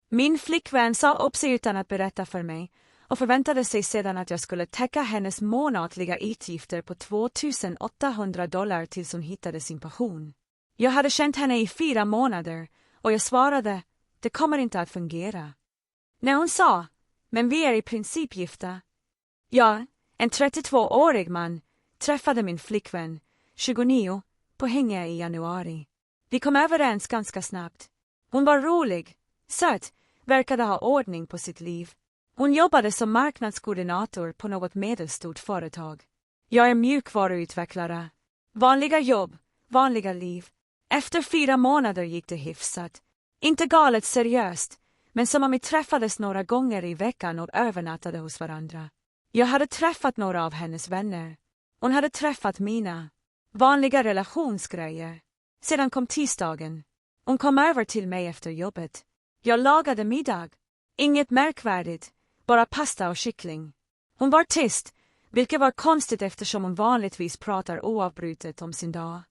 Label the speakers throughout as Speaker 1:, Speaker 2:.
Speaker 1: Min flickvän sa upp sig utan att berätta för mig och förväntade sig sedan att jag skulle täcka hennes månatliga utgifter på $2,800 tills hon hittade sin passion. Jag hade känt henne i 4 månader och jag svarade, det kommer inte att fungera. När hon sa, men vi är i princip gifta. Jag, en 32-årig man, träffade min flickvän, 29, på hänga i januari. Vi kom överens ganska snabbt. Hon var rolig, söt, verkade ha ordning på sitt liv. Hon jobbade som marknadskoordinator på något medelstort företag. Jag är mjukvaruutvecklare. Vanliga jobb, vanliga liv. Efter 4 månader gick det hyfsat. Inte galet seriöst, men som om vi träffades några gånger i veckan och övernattade hos varandra. Jag hade träffat några av hennes vänner. Hon hade träffat mina. Vanliga relationsgrejer. Sedan kom tisdagen. Hon kom över till mig efter jobbet. Jag lagade middag. Inget märkvärdigt, bara pasta och kyckling. Hon var tyst, vilket var konstigt eftersom hon vanligtvis pratar oavbrutet om sin dag.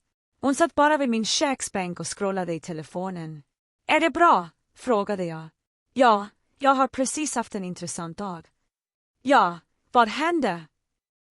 Speaker 1: Hon satt bara vid min köksbänk och scrollade i telefonen. Är det bra? Frågade jag. Ja, jag har precis haft en intressant dag. Ja, vad hände?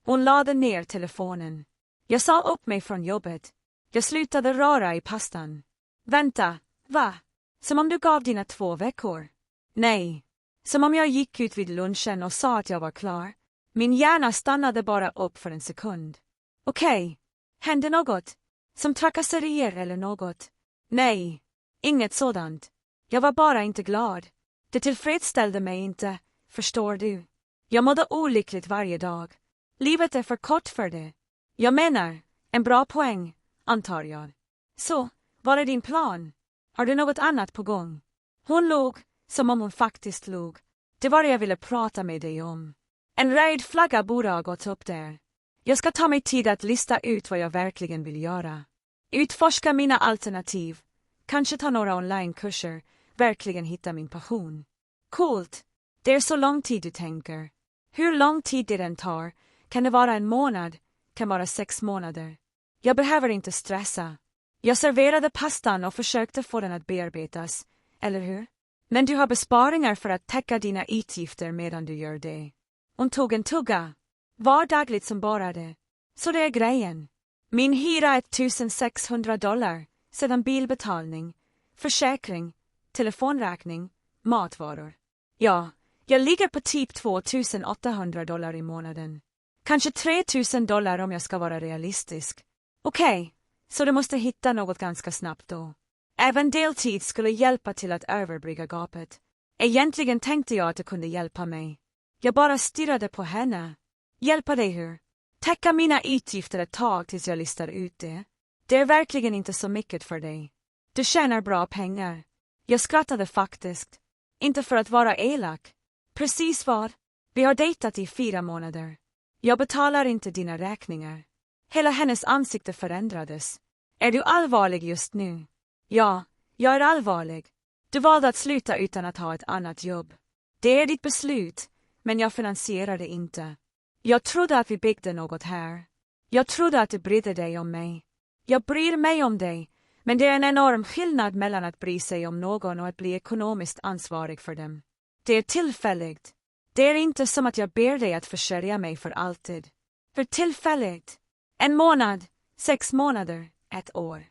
Speaker 1: Hon lade ner telefonen. Jag sa upp mig från jobbet. Jag slutade röra i pastan. Vänta, va? Som om du gav dina 2 veckor? Nej. Som om jag gick ut vid lunchen och sa att jag var klar. Min hjärna stannade bara upp för en sekund. Okej. Hände något? Som trakasserier eller något? Nej. Inget sådant. Jag var bara inte glad. Det tillfredsställde mig inte, förstår du. Jag mådde olyckligt varje dag. Livet är för kort för det. Jag menar, en bra poäng, antar jag. Så, vad är din plan? Har du något annat på gång? Hon log, som om hon faktiskt log. Det var det jag ville prata med dig om. En röd flagga borde ha gått upp där. Jag ska ta mig tid att lista ut vad jag verkligen vill göra. Utforska mina alternativ. Kanske ta några onlinekurser. Verkligen hitta min passion. Coolt. Det är så lång tid du tänker. Hur lång tid det än tar. Kan det vara en månad? Kan vara 6 månader. Jag behöver inte stressa. Jag serverade pastan och försökte få den att bearbetas. Eller hur? Men du har besparingar för att täcka dina utgifter medan du gör det. Hon tog en tugga. Vardagligt som bara det. Så det är grejen. Min hyra är $1,600. Sedan bilbetalning. Försäkring. Telefonräkning. Matvaror. Ja, jag ligger på typ $2,800 i månaden. Kanske $3,000 om jag ska vara realistisk. Okej, så du måste hitta något ganska snabbt då. Även deltid skulle hjälpa till att överbrygga gapet. Egentligen tänkte jag att det kunde hjälpa mig. Jag bara stirrade på henne. Hjälpa dig hur? Täcka mina utgifter ett tag tills jag listar ut det. Det är verkligen inte så mycket för dig. Du tjänar bra pengar. Jag skrattade faktiskt. Inte för att vara elak. Precis vad? Vi har dejtat i 4 månader. Jag betalar inte dina räkningar. Hela hennes ansikte förändrades. Är du allvarlig just nu? Ja, jag är allvarlig. Du valde att sluta utan att ha ett annat jobb. Det är ditt beslut, men jag finansierar det inte. Jag trodde att vi byggde något här. Jag trodde att du brydde dig om mig. Jag bryr mig om dig, men det är en enorm skillnad mellan att bry sig om någon och att bli ekonomiskt ansvarig för dem. Det är tillfälligt. Det är inte som att jag ber dig att försörja mig för alltid. För tillfälligt. 1 månad, 6 månader, 1 år.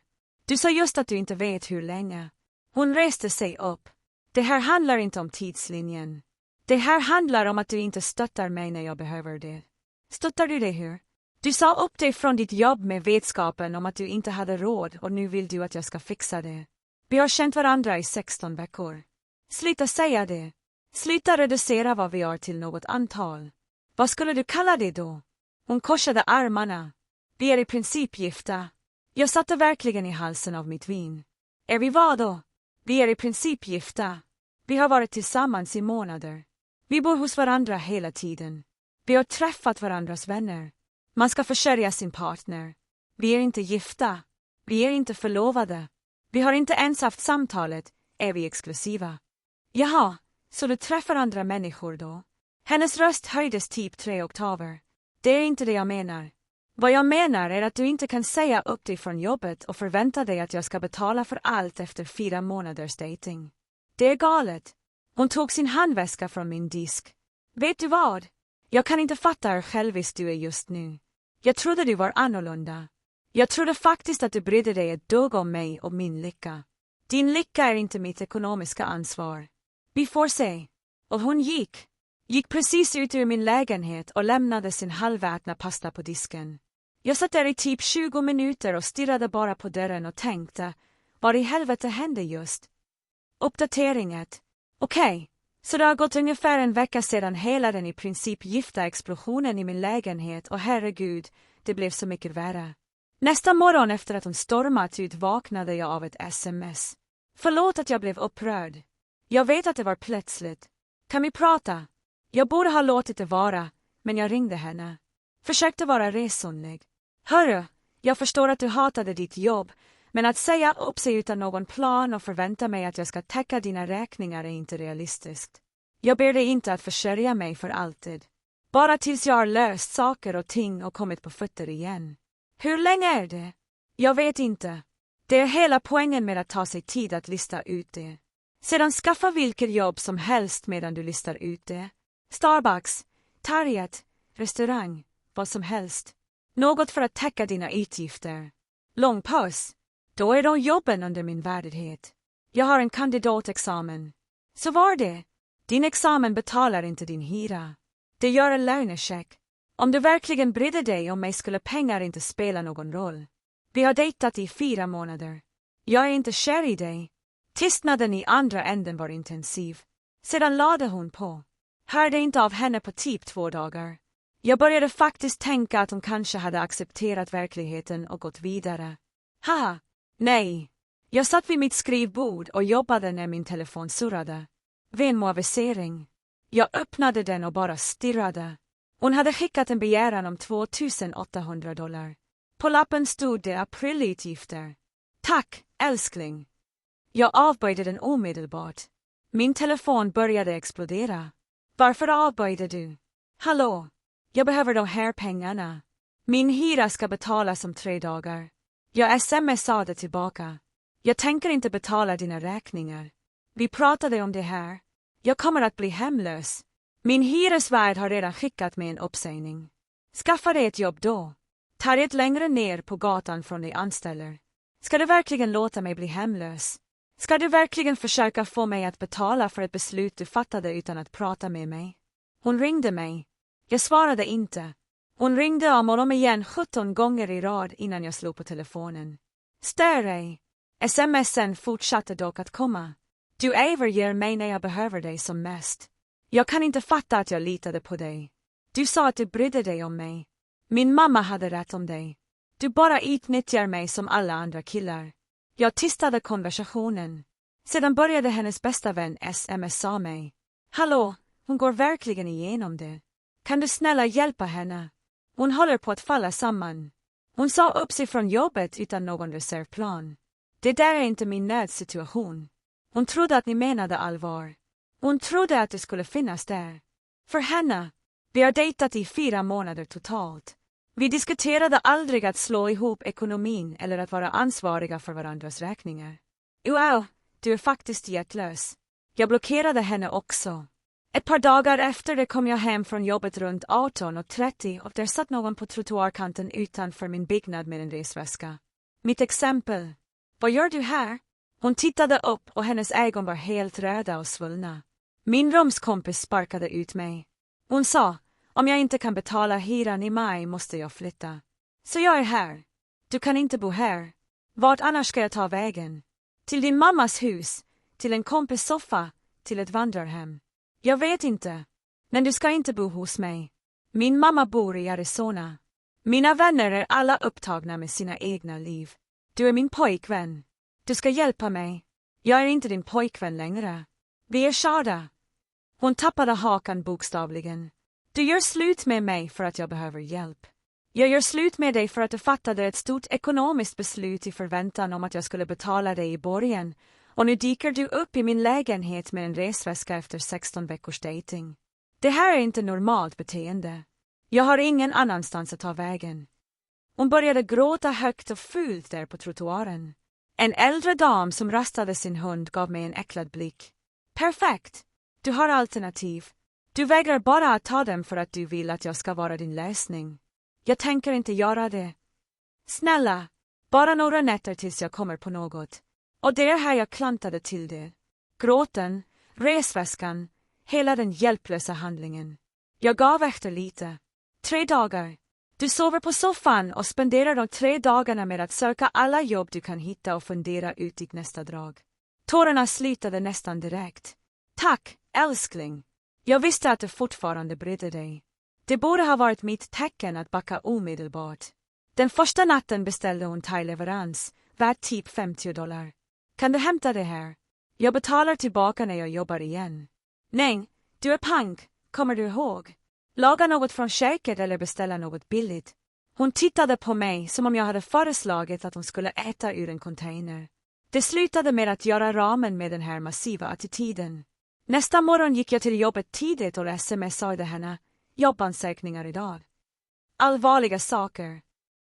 Speaker 1: Du sa just att du inte vet hur länge. Hon reste sig upp. Det här handlar inte om tidslinjen. Det här handlar om att du inte stöttar mig när jag behöver det. Stöttar du det hur? Du sa upp dig från ditt jobb med vetskapen om att du inte hade råd och nu vill du att jag ska fixa det. Vi har känt varandra i 16 veckor. Sluta säga det. Sluta reducera vad vi har till något antal. Vad skulle du kalla det då? Hon korsade armarna. Vi är i princip gifta. Jag satte verkligen i halsen av mitt vin. Är vi vad då? Vi är i princip gifta. Vi har varit tillsammans i månader. Vi bor hos varandra hela tiden. Vi har träffat varandras vänner. Man ska försörja sin partner. Vi är inte gifta. Vi är inte förlovade. Vi har inte ens haft samtalet. Är vi exklusiva? Jaha, så du träffar andra människor då? Hennes röst höjdes typ 3 oktaver. Det är inte det jag menar. Vad jag menar är att du inte kan säga upp dig från jobbet och förvänta dig att jag ska betala för allt efter 4 månaders dating. Det är galet. Hon tog sin handväska från min disk. Vet du vad? Jag kan inte fatta hur självisk du är just nu. Jag trodde du var annorlunda. Jag trodde faktiskt att du brydde dig ett dugg om mig och min lycka. Din lycka är inte mitt ekonomiska ansvar. Vi får se. Och hon gick precis ut ur min lägenhet och lämnade sin halvätna pasta på disken. Jag satt där i typ 20 minuter och stirrade bara på dörren och tänkte, vad i helvete hände just? Uppdateringet. Okej, så det har gått ungefär en vecka sedan hela den i princip gifta explosionen i min lägenhet och herregud, det blev så mycket värre. Nästa morgon efter att hon stormat ut vaknade jag av ett sms. Förlåt att jag blev upprörd. Jag vet att det var plötsligt. Kan vi prata? Jag borde ha låtit det vara, men jag ringde henne. Försökte vara resonlig. Hörru, jag förstår att du hatade ditt jobb, men att säga upp sig utan någon plan och förvänta mig att jag ska täcka dina räkningar är inte realistiskt. Jag ber dig inte att försörja mig för alltid. Bara tills jag har löst saker och ting och kommit på fötter igen. Hur länge är det? Jag vet inte. Det är hela poängen med att ta sig tid att lista ut det. Sedan skaffa vilket jobb som helst medan du listar ut det. Starbucks, Target, restaurang, vad som helst. Något för att täcka dina utgifter. Lång paus. Då är de jobben under min värdighet. Jag har en kandidatexamen. Så var det. Din examen betalar inte din hyra. Det gör en lönecheck. Om du verkligen brydde dig om mig skulle pengar inte spela någon roll. Vi har dejtat i 4 månader. Jag är inte kär i dig. Tystnaden i andra änden var intensiv. Sedan lade hon på. Hörde inte av henne på typ 2 dagar. Jag började faktiskt tänka att hon kanske hade accepterat verkligheten och gått vidare. Haha, nej. Jag satt vid mitt skrivbord och jobbade när min telefon surrade. Vänmoavisering. Jag öppnade den och bara stirrade. Hon hade skickat en begäran om $2,800. På lappen stod det aprilutgifter. Tack, älskling. Jag avböjde den omedelbart. Min telefon började explodera. Varför avböjde du? Hallå, jag behöver de här pengarna. Min hyra ska betalas om 3 dagar. Jag smsade tillbaka. Jag tänker inte betala dina räkningar. Vi pratade om det här. Jag kommer att bli hemlös. Min hyresvärd har redan skickat mig en uppsägning. Skaffa dig ett jobb då. Ta det längre ner på gatan från de anställer. Ska du verkligen låta mig bli hemlös? Ska du verkligen försöka få mig att betala för ett beslut du fattade utan att prata med mig? Hon ringde mig. Jag svarade inte. Hon ringde om igen 17 gånger i rad innan jag slog på telefonen. Stör dig. Smsen fortsatte dock att komma. Du överger mig när jag behöver dig som mest. Jag kan inte fatta att jag litade på dig. Du sa att du brydde dig om mig. Min mamma hade rätt om dig. Du bara utnyttjar mig som alla andra killar. Jag tystade konversationen. Sedan började hennes bästa vän smsa mig. Hallå, hon går verkligen igenom det. Kan du snälla hjälpa henne? Hon håller på att falla samman. Hon sa upp sig från jobbet utan någon reservplan. Det där är inte min nödsituation. Hon trodde att ni menade allvar. Hon trodde att det skulle finnas där. För henne. Vi har dejtat i 4 månader totalt. Vi diskuterade aldrig att slå ihop ekonomin eller att vara ansvariga för varandras räkningar. Wow, du är faktiskt hjärtlös. Jag blockerade henne också. Ett par dagar efter det kom jag hem från jobbet runt 18:30 och där satt någon på trottoarkanten utanför min byggnad med en resväska. Mitt exempel. Vad gör du här? Hon tittade upp och hennes ögon var helt röda och svullna. Min rumskompis sparkade ut mig. Hon sa, om jag inte kan betala hyran i maj måste jag flytta. Så jag är här. Du kan inte bo här. Vart annars ska jag ta vägen? Till din mammas hus, till en kompis soffa, till ett vandrarhem. Jag vet inte. Men du ska inte bo hos mig. Min mamma bor i Arizona. Mina vänner är alla upptagna med sina egna liv. Du är min pojkvän. Du ska hjälpa mig. Jag är inte din pojkvän längre. Vi är körda. Hon tappade hakan bokstavligen. Du gör slut med mig för att jag behöver hjälp. Jag gör slut med dig för att du fattade ett stort ekonomiskt beslut i förväntan om att jag skulle betala dig i borgen. Och nu dyker du upp i min lägenhet med en resväska efter 16 veckors dating. Det här är inte normalt beteende. Jag har ingen annanstans att ta vägen. Hon började gråta högt och fult där på trottoaren. En äldre dam som rastade sin hund gav mig en äcklad blick. Perfekt. Du har alternativ. Du vägrar bara att ta dem för att du vill att jag ska vara din lösning. Jag tänker inte göra det. Snälla, bara några nätter tills jag kommer på något. Och det är här jag klantade till det. Gråten, resväskan, hela den hjälplösa handlingen. Jag gav efter lite. 3 dagar. Du sover på soffan och spenderar de 3 dagarna med att söka alla jobb du kan hitta och fundera ut ditt nästa drag. Tårarna slutade nästan direkt. Tack, älskling. Jag visste att du fortfarande brydde dig. Det borde ha varit mitt tecken att backa omedelbart. Den första natten beställde hon thaileverans, värt typ $50. Kan du hämta det här? Jag betalar tillbaka när jag jobbar igen. Nej, du är pank, kommer du ihåg? Laga något från köket eller beställa något billigt. Hon tittade på mig som om jag hade föreslagit att hon skulle äta ur en container. Det slutade med att göra ramen med den här massiva attityden. Nästa morgon gick jag till jobbet tidigt och smsade henne. Jobbansökningar idag. Allvarliga saker.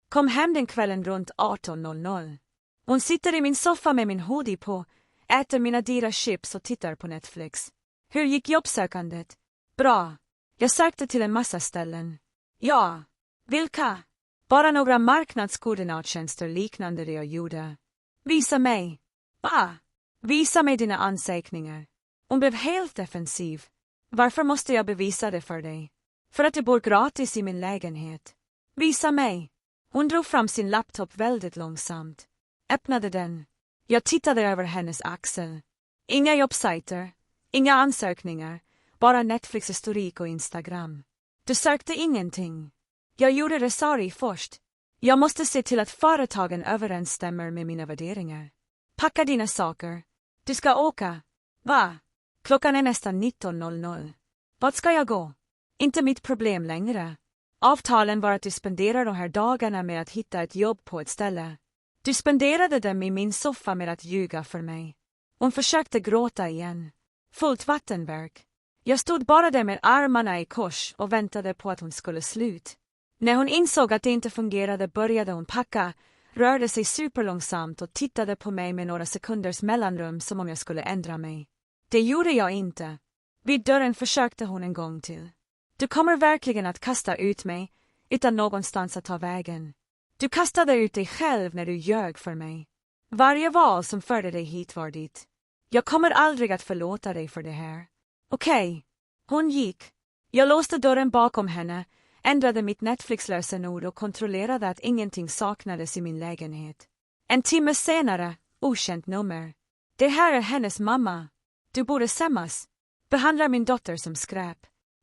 Speaker 1: Kom hem den kvällen runt 18:00. Hon sitter i min soffa med min hoodie på, äter mina dyra chips och tittar på Netflix. Hur gick jobbsökandet? Bra. Jag sökte till en massa ställen. Ja. Vilka? Bara några marknadskoordinattjänster liknande det jag gjorde. Visa mig. Va? Visa mig dina ansökningar. Hon blev helt defensiv. Varför måste jag bevisa det för dig? För att du bor gratis i min lägenhet. Visa mig. Hon drog fram sin laptop väldigt långsamt. Öppnade den. Jag tittade över hennes axel. Inga jobbsajter. Inga ansökningar. Bara Netflix-historik och Instagram. Du sökte ingenting. Jag gjorde det först. Jag måste se till att företagen överensstämmer med mina värderingar. Packa dina saker. Du ska åka. Va? Klockan är nästan 19:00. Vart ska jag gå? Inte mitt problem längre. Avtalen var att du spenderar de här dagarna med att hitta ett jobb på ett ställe. Du spenderade dem i min soffa med att ljuga för mig. Hon försökte gråta igen. Fullt vattenverk. Jag stod bara där med armarna i kors och väntade på att hon skulle slut. När hon insåg att det inte fungerade började hon packa, rörde sig superlångsamt och tittade på mig med några sekunders mellanrum som om jag skulle ändra mig. Det gjorde jag inte. Vid dörren försökte hon en gång till. Du kommer verkligen att kasta ut mig, utan någonstans att ta vägen. Du kastade ut dig själv när du ljög för mig. Varje val som förde dig hit var ditt. Jag kommer aldrig att förlåta dig för det här. Okej. Hon gick. Jag låste dörren bakom henne, ändrade mitt Netflix-lösenord och kontrollerade att ingenting saknades i min lägenhet. En timme senare, okänt nummer. Det här är hennes mamma. Du borde skämmas. Behandlar min dotter som skräp.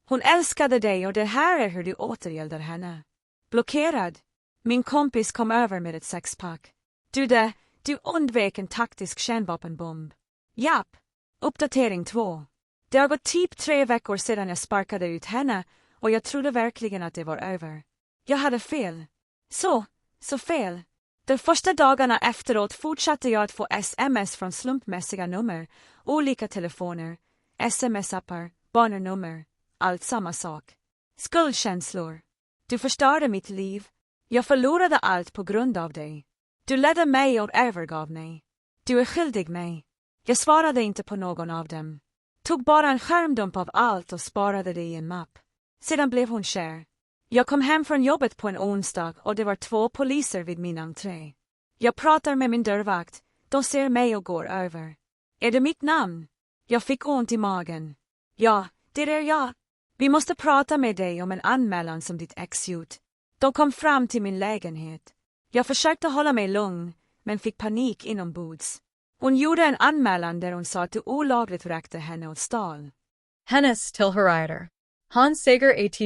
Speaker 1: Hon älskade dig och det här är hur du återgäldar henne. Blockerad. Min kompis kom över med ett sexpack. Du undvek en taktisk kärnvapenbomb. Japp. Uppdatering 2. Det har gått typ 3 veckor sedan jag sparkade ut henne och jag trodde verkligen att det var över. Jag hade fel. Så fel. De första dagarna efteråt fortsatte jag att få sms från slumpmässiga nummer, olika telefoner, sms-appar, barnnummer, allt samma sak. Skuldkänslor. Du förstörde mitt liv. Jag förlorade allt på grund av dig. Du ledde mig och övergav mig. Du är skyldig mig. Jag svarade inte på någon av dem. Tog bara en skärmdump av allt och sparade det i en mapp. Sedan blev hon kär. Jag kom hem från jobbet på en onsdag och det var 2 poliser vid min entré. Jag pratar med min dörrvakt, de ser mig och går över. Är det mitt namn? Jag fick ont i magen. Ja, det är jag. Vi måste prata med dig om en anmälan som ditt ex gjort. De kom fram till min lägenhet. Jag försökte hålla mig lugn, men fick panik inombords. Hon gjorde en anmälan där hon sa att du olagligt räckte henne och stal.
Speaker 2: Hennes till Herider. Han Sager att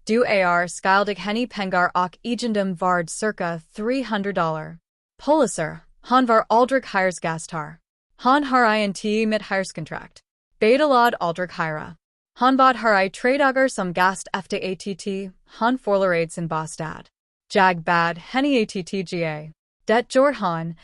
Speaker 2: du ar skyldig henne pengar och egendom vard cirka $300. Poliser, han var aldrig hyresgastar. Han har int mit hyreskontrakt. Betalad aldrig hyra. Han bad har 3 dagar som gast efter att, han forlarade sin bostad. Jag bad henne attga. Det gjorde han.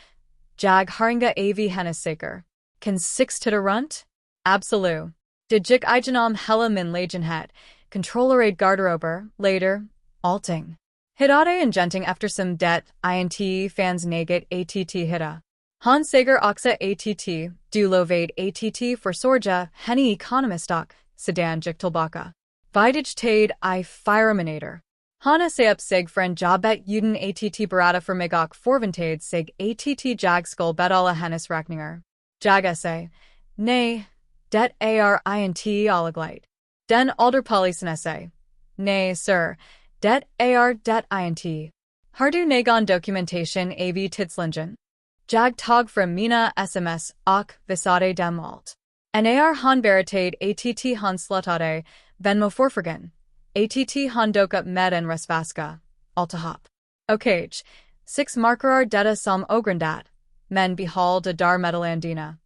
Speaker 2: Jag haringa av hennes saker. Kan 6 titta runt? Absolut. Did jag igenom hela min lägenhet, kontrollerade garderober, later, allting. Hittade ingenting efter som det int fans negat att hitta. Han Sager Oxa ATT, du lovade ATT för Sorja, henny ekonomistok, Sedan Jiktelbaka. Vidage Tade I Fireminator. Hanna se upp sig från jobbet utan ATT berätta för mig och förväntade sig ATT jag skulle betala hennes räkningar. Jag say, nej, det int allaglight. Den ålderpolisen say, nej sir, det det int. Har du någon dokumentation av tidslingen? Jag tog från mina sms och visade dem allt. Han berättade ATT han slutade, Venmo förfrågan. ATT han dök upp med en resvaska, alltihop. Okej, 6 markerar detta som ograndat, men behåll det där medelandina.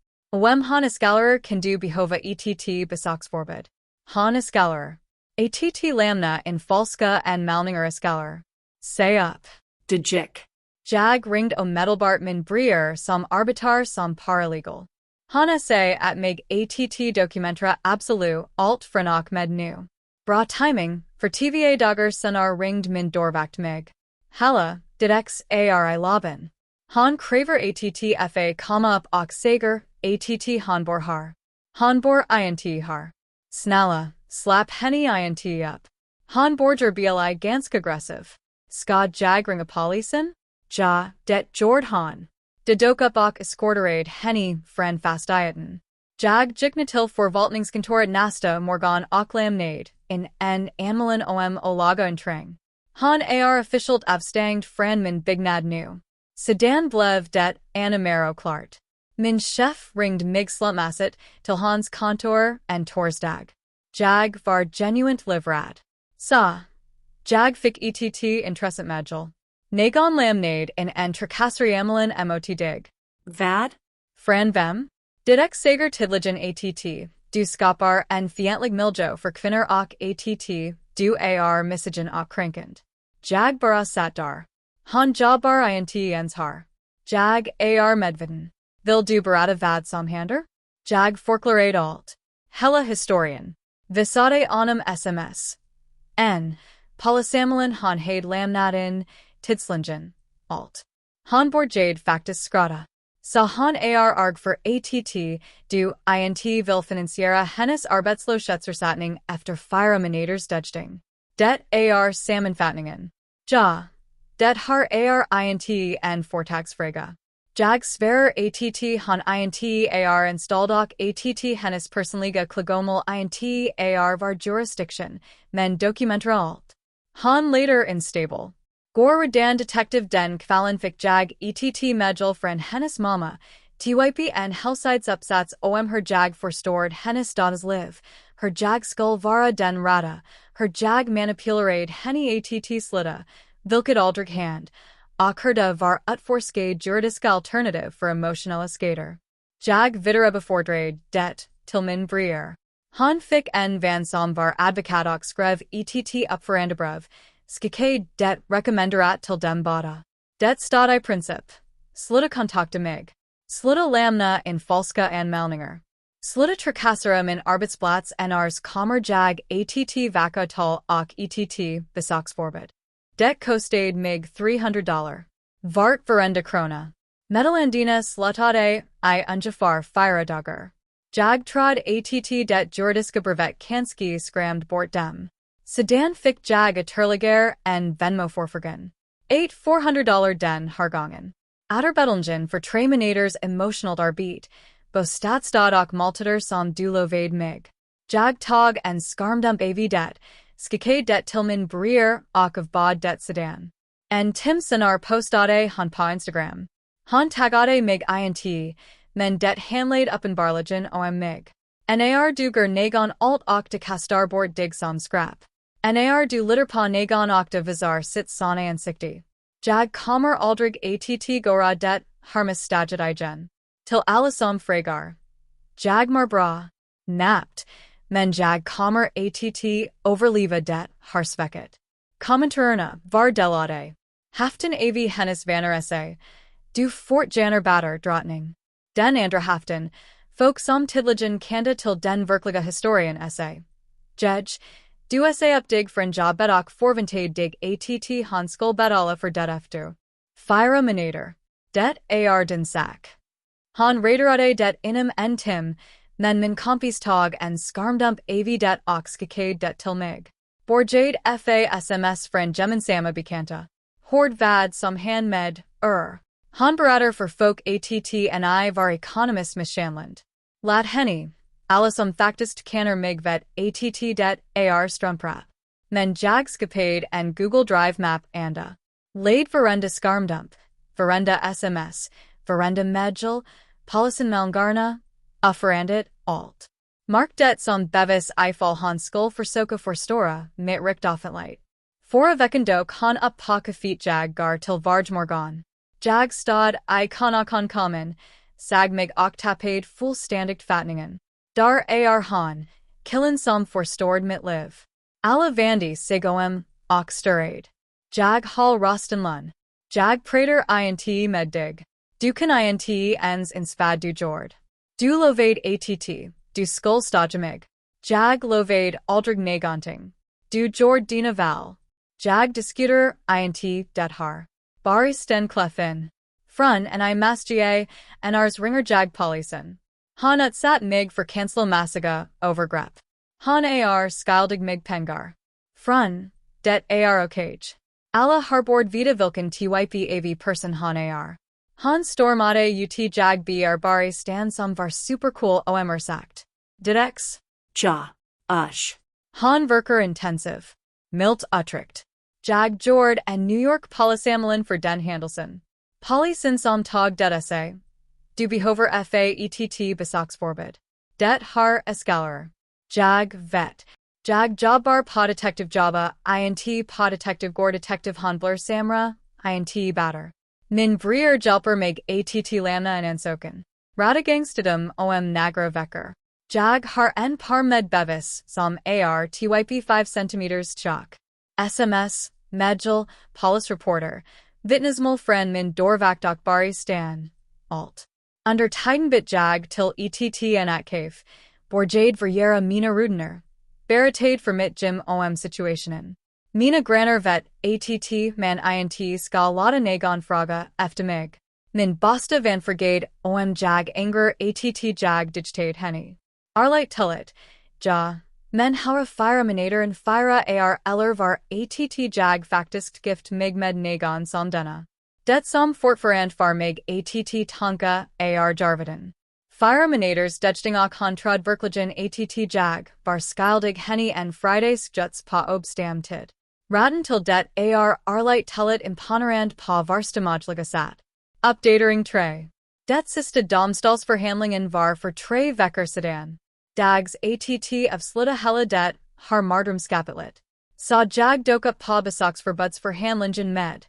Speaker 2: Han escalarer kan du behova ATT besöksförbud. Han escalarer. ATT lämna en falska anmälningar escalarer. Sig upp.
Speaker 3: Dejik.
Speaker 2: Jag ringd omedelbart min breer som arbetar som paralegal. Hanna säger att mig ATT dokumentera absolut allt från och med nu. Bra timing, för TVA dagar senar ringd min dörrvakt mig. Halla, det xari laben. Han kräver ATT fa komma upp och säger ATT han bor har. Han bor int har. Snälla, slap henny int upp. Han borger bli ganska aggressiv. Ska jag ringa polisen? Ja, det jord han. De dök upp och escorterade henny från fastigheten. Jag gick till förvaltningskontoret nästa morgon och lämnade en anmälan om olaga intrång. Han officiellt avstängd från min byggnad nu. Sedan blev det animero klart. Min chef ringde mig slumpmässigt till hans kontor en torsdag. Jag var genuint livrad. Så, jag fick ett intressant medel. Någon lämnade en trakasseriamelin mot dig.
Speaker 3: Vad?
Speaker 2: Från vem? Det säger tidligen ATT, du skapar en fientlig miljö för kvinnor och ATT, du missagen och kränkande. Jag bara satt där. Han jobbar inte ens har. Jag medveten. Vill du berätta vad som händer? Jag förklarade allt. Hela historien. Visade honom sms. Polisamelin han hade lämnat in, tidslingen, allt. Han började faktiskt skratta. Så han arg för ATT, du int vill finansiera hennes arbetslöshetsersättning efter 4 minuters dödsting. Det sammanfattningen. Ja, det har int en företagsfråga. Jag svärar ATT han int installed och ATT hennes personliga klagomål int var jurisdiction, men dokumenterar allt. Han later instable. Går redan detective den kvällen fick jag ett medel från hennes mamma, typ en helsidsuppsats om hur jag förstård hennes datas liv, hur jag skulle vara den rätta, hur jag manipulerade henne att slita, vilket aldrig hand, och hur det var utforskade juridiska alternativ för emotionella skater. Jag vidarebefordrade det till min breer. Han fick en van som var advokat och skrev ett uppförandebrev, skicka det rekommenderat till dem båda. Det stod I princip. Sluta kontakta mig. Sluta lämna en falska anmälningar. Sluta trakassera min arbetsplats annars kommer jag att vacka tal och ett besöksförbud. Det kostade mig $300. Vart varenda krona. Medelandina slutade I ungefär 4 dagar. Jag trod att det juridiska brevet kanske skramd bort dem. Sedan fick jag ytterligare en Venmo-förfrågan. $400 den här gången. Återbetälningen för 3 minuters emotionellt arbete, bostadsstad och måltider som du lovade mig. Jag tog en skärmdump av det, skickade det till min breer och avbad det sedan. En timsenar postade han på Instagram. Han taggade mig int, men det handlade uppenbarligen om mig. Duger någon allt och de kastar bort dig som scrap. Du litter på någon och de visar sitt sanna ansikte. Jag kommer aldrig att göra det, harmas staget igen. Till alla som frågar. Jag mår bra. Napt. Men jag kommer att överleva det här sveket. Kommentarerna var delade. Haften av hennes vänner essay. Du fortjanar batter drottning. Den andra haften, folk som tidligen kände till den verkliga historien essay. Judge, du essay uppdig från jobbet och förväntade dig att han skulle betala för det efter 4 minuter. Det den sak. Han raderade det inom en tim, men min kompis tog en skarmdump av det och skickade det till mig. Började sms från gemensamma bekanta. Hord vad som han med, Han berättar för folk att ni var ekonomiskt misshandlad. Lät henne, alla som faktiskt kanner mig vet att det strumpra. Men jag skapade en Google Drive map anda. Laid varenda skarmdump, varenda sms, varenda medel, polisen mellangarna, offerandet, allt. Mark det som bevis ifall han skulle försöka förstora med rikt offentligt. Förra veckan dök han upp på kaféet jag går till varje Jag stod I kan kommen, sag mig och tappade fullständigt fattningen. Där han, killen som förstörd mitt liv. Alla vände sig och störade. Jag hall rostenlun. Jag pratar int med dig. Du kan int ens insvad du jord. Du lovade att du skulle stödja mig. Jag lovade aldrig någonting. Du jord dina val. Jag diskuterar int det här. Bara sten kläffen. Från en I mastige, en ars ringer jag polisen. Han utsatt mig för känslomässiga övergrepp. Han skyldig mig pengar. Från, det okej. Alla harbord vida vilken typ av person han Han stormade ut jag bara stan som var supercool sagt. Direkt.
Speaker 3: Ja, usch.
Speaker 2: Han verkar intensiv. Milt uttryckt. Jag jord en New York polisamlin för den händelsen. Polisen som tog det sig. Du behöver faett besöksförbud. Det har eskaler. Jag vet. Jag jobbar på detective jobba, int på detective går detective handlar samra, int batter. Min breer hjälper mig att lämna en ansökan. Radagangstedum nagra veckor. Jag har en par med bevis som typ 5 cm tjock. SMS, medel, police reporter, vittnesmål från min dörrvakt och bara stan, allt. Under tiden bit jag till en atcave, började vergera mina rutiner. Berättade för mitt gym situationen. Mina grannar vet att man int ska låta någon fråga efter mig. Min bästa vän förgade jag anger att jag digitade henne. Arligt tillit, ja, men hara 4 minuter en 4 eller var att jag faktiskt gift mig med någon som denna. Det som fortfarande var mig att tanka jarviden. 4 minuters digting och han trod verkligen att jag var skyldig henne en fridagsjuts på obstam tid. Raden till det arligt tillit imponerande på varstamodliga sätt. Uppdatering 3. Det sista domstolsförhandlingen var för 3 veckor sedan. Dags att av slita hela det har mardrömskapitlet. Sa jag dök upp på besöksförbudsförhandlingen med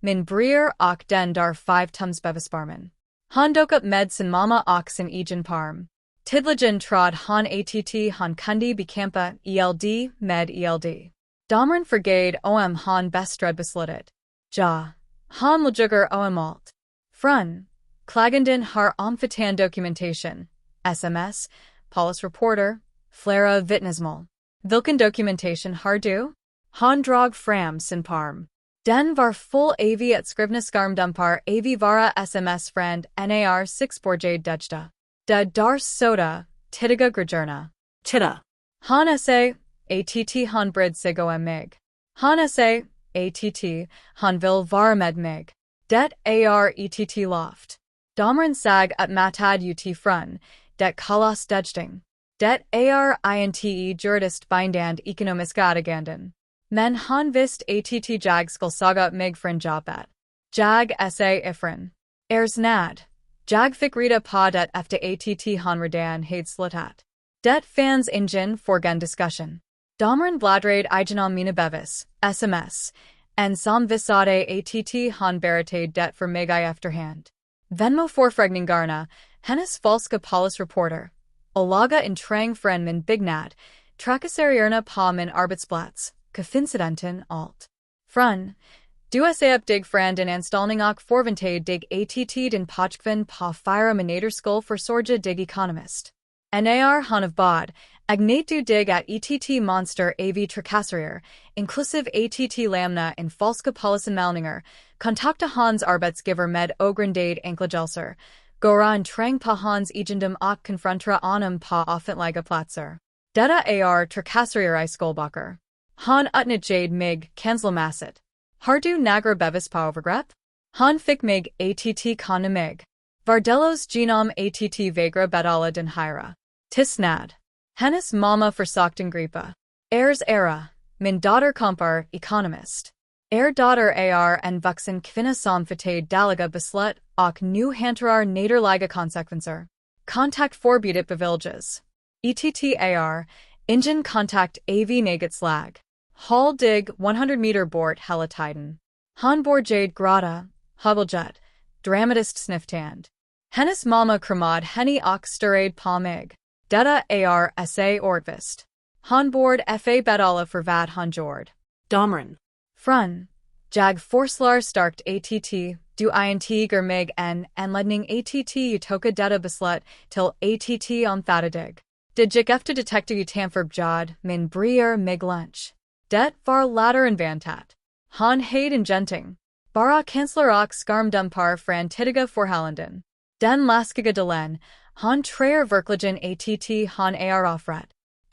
Speaker 2: min breer och den där 5 tums bevisbarmen. Han dök upp med sin mamma och sin egen parm. Tidligen trod han att han kunde bekämpa eld med eld. Domaren förgade han bestred beslutet. Ja, han muljuger allt. Från, klaganden har omfattande dokumentation, sms, police reporter, flera vittnesmål. Vilken dokumentation har du? Han drog fram sin parm. Den var full av utskrivna skarmdumpar av vara sms friend nar 6 började digta. De dar soda, tidiga gragerna.
Speaker 3: Titta.
Speaker 2: Han sa, att han brydd sig mig. Han sa, att han vill vara med mig. Det att loft. Domaren sag att matad ut från, det kallas digsting. Det inte juridist bindand ekonomiska aganden. Men han visst att jag skulle saga mig från jobbet. Jag sa ifrån. Nad. Jag fick reda på det efter att han redan hade slutat. Det fanns ingen fortgående diskussion. Domaren bladrade igenom mina bevis, sms, en som visade att han berättade det för mig I efterhand. Venmo förfrågningarna, hennes falska police reporter, olaga intrang från min byggnad, trakasserierna på min arbetsplats, koincidenten allt. Från, du sa upp dig från din anställning och förväntade dig att din påskvinn på 4 minuter skulle försörja dig ekonomiskt. När han av bad, agnate du dig att monster av trakasserier, inklusive att lämna en falska polisanmälningar, kontakta hans arbetsgiver med ogrundade anklagelser, Goran trang pa hans egendom och konfrontra honom pa offentliga platser. Detta ar trakasserier I skolbacher. Han utnytt jade mig kanslmasset. Har du nagra bevis pa övergrepp? Han fick mig att kana mig. Vardelos genom att vägra betala den hyra. Tystnad. Hennes mamma försökte gripa. Ers era, min dotter kompar, ekonomist. Dotter ar en vuxen kvinna som fatade daliga beslut och nu hanterar nederliga konsekvenser. Kontakt förbudet beviljas. Ar, ingen kontakt av något slag. Håll dig 100 meter bort hela tiden. Han började gråta, höveljet, dramatiskt sniftand. Hennes mamma kramade henne och stirrade på mig. Detta ar sa ortvist. Han borde fa betala för vad han gjorde.
Speaker 3: Domren.
Speaker 2: Från, jag forslar starkt att du intiger mig en anledning att utoka detta beslut till att omfatta Det gick efter detective utanför min breer mig lunch. Det var later en vantat. Han hade en genting. Bara kansler och skarmdumpar från tidiga förhållanden. Den laskiga delen, han treer verkligen att han är offret.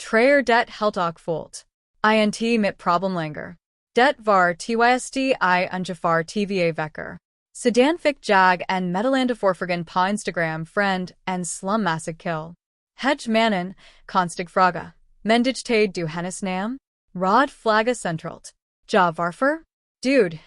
Speaker 2: Treer det helt och fullt. Int mitt problem längre. Det var tyst I ungefär tva veckor. Sedan fick jag en meddelande förfrågan på Instagram friend en slummässig kill. Hedge mannen, konstig fråga. Men digtade du hennes namn? Rod flagga centralt. Ja varför? Dude,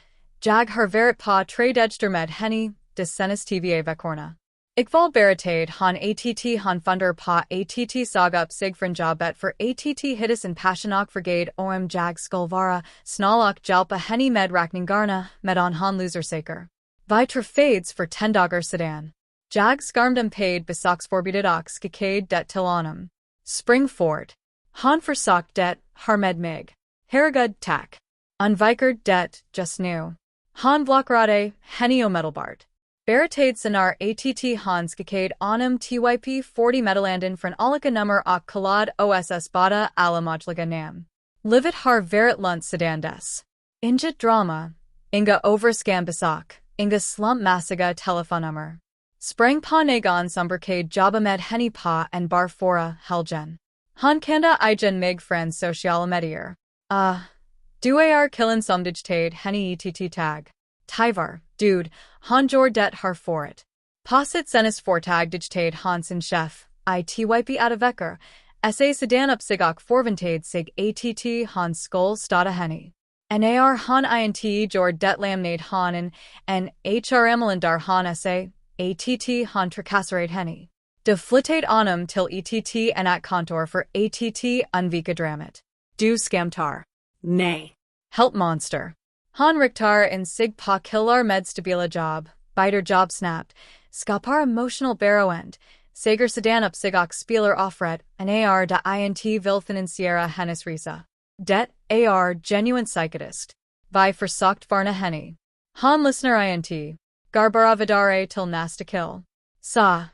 Speaker 2: jag har varit på tredjedster med henne, de senaste tva veckorna. Ikval berättade han att han funder på att saga upp sig från jobbet för att hittas en passion och förgade jag skulle vara snäll och hjälpa henne med räkningarna medan han loser säker. Vi träffades för 10 dagar sedan. Jag skarmdom paid besöksförbudet och skickade det till honom. Spring fort. Han försökte det, har med mig. Herregud tack. Undviker det, just nu. Han blockade henne omedelbart. Berättade senar att han skickade honom typ 40 meddelanden från olika nummer och kallad oss bada alla möjliga namn. Livet har varit lugnt sedan dess. Inga drama. Inga överskam besök. Inga slumpmässiga telefonnummer. Sprang på någon som brukade jobba med henne på en bar förra helgen. Han kände igen mig från sociala medier. Du är killen som digtade henne att tag. Tyvar, dude, han gjorde det här förut. På sitt senaste företag digtade han sin chef, typ alla veckor, sedan upp sig och förväntade sig att han skulle stötta henne. När han gjorde det lämnade han en HRML där han sa att han trakasserade henne. De flyttade honom till att en att kontor för att undvika dramat. Du skamtar.
Speaker 3: Nej.
Speaker 2: Helt monster. Han riktar en sig på killar med stabila jobb, biter jobb snabbt, skapar emotional beroende, säger sedan upp sig och spelar offret, när de int vill finansiera hennes resa. Det är genuint psykotist. Vi försökt varna henne. Han lyssnar int. Garbara vidare till nästa kill. Sa,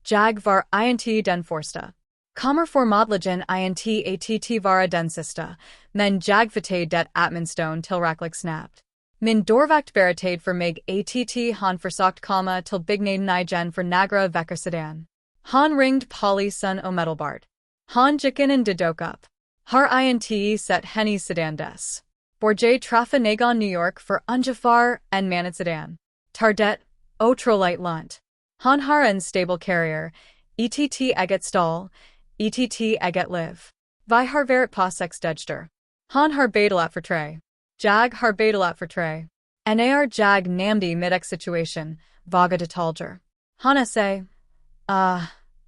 Speaker 2: jag var int den första. Kommer förmodligen int att vara den sista, men jag fatade det atminstone tillräckligt snabbt. Min dörrvakt berättade för mig att han försökt komma till byggnaden igen för några veckor sedan. Han ringde polisen omedelbart. Han gick in och dök upp. Har int sett henne sedan dess. Började träffa någon New York för ungefär en månad sedan. Tar det otroligt lugnt. Han har en stable carrier, ett eget stall, ett eget liv. Vi har varit på 6 dagar. Han har betalat för 3. Jag har betalat för 3. När jag nämnde mitt situation, vaga detaljer. Han sa,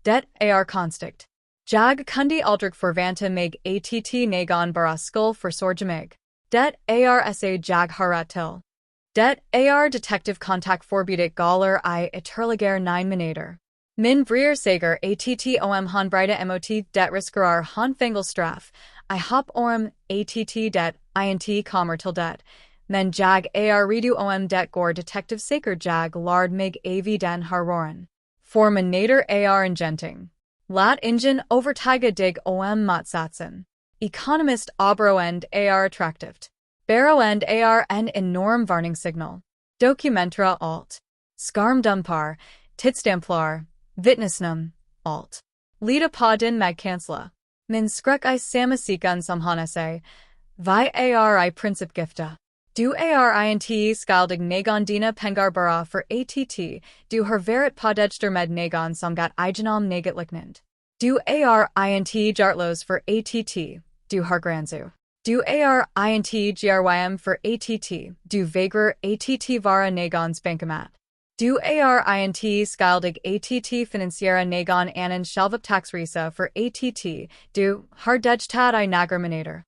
Speaker 2: det är konstigt. Jag kunde aldrig förvänta mig att någon bara skulle försörja mig. Det är jag har rätt till. Det är detektiv kontakt förbudet galer I ytterligare 9 minuter. Min breer säger att han breda mot det riskerar han fängelstraff. I hopp att det int kommer till det. Men jag är redo det går detektiv säker jag lard mig av den harroren. Forminator är en genting. Lat ingen övertyga dig motsatsen. Ekonomist oberoende är attraktivt. Beroende är en enorm varningssignal. Dokumentera allt. Skarmdumpar, Tidstamplar, vittnesnam, alt. Lita på din magkansla. Min skräck I samasikan som hanase. Vi ar I principgifta. Du ar int skyldig någon dina pengar bara för att du har varit på dejter med någon som gat igenom något liknande. Du ar int jartlos för att du har granzu. Du ar int grym för att du vägrar att vara någons bankomat. Du ar int skyldig att finansiera någon annan självupptagsresa för att du har dejtat I nagerminator.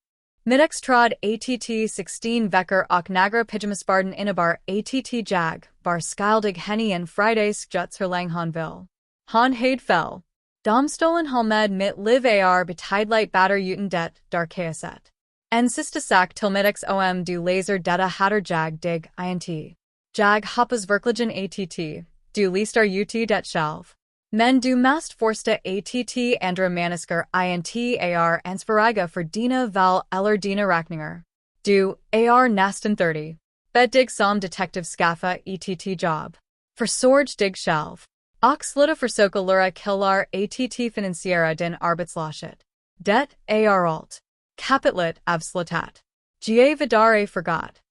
Speaker 2: Middextrad att 16 veckor och nagra pyjamasbarden innebar att jag bar skyldig henne en fridagsjuts hur han vill. Han hade fel. Domstolen halmed mit liv ar betydligt batter utan det dar kaset. En sista sak till middex du laser detta hatter jag dig int. Jag hoppas verkligen att du listar ut det själv. Men du mast forsta att andra människor int ar ansvariga för dina val eller dina räkningar. Du ar nästan 30. Bet dig som detective skaffa ett jobb. Försorg dig själv. Och sluta försöka lura killar att finansiera din arbetslöshet. Det ar allt. Kapitlet av slutat. Ge vidare förgot.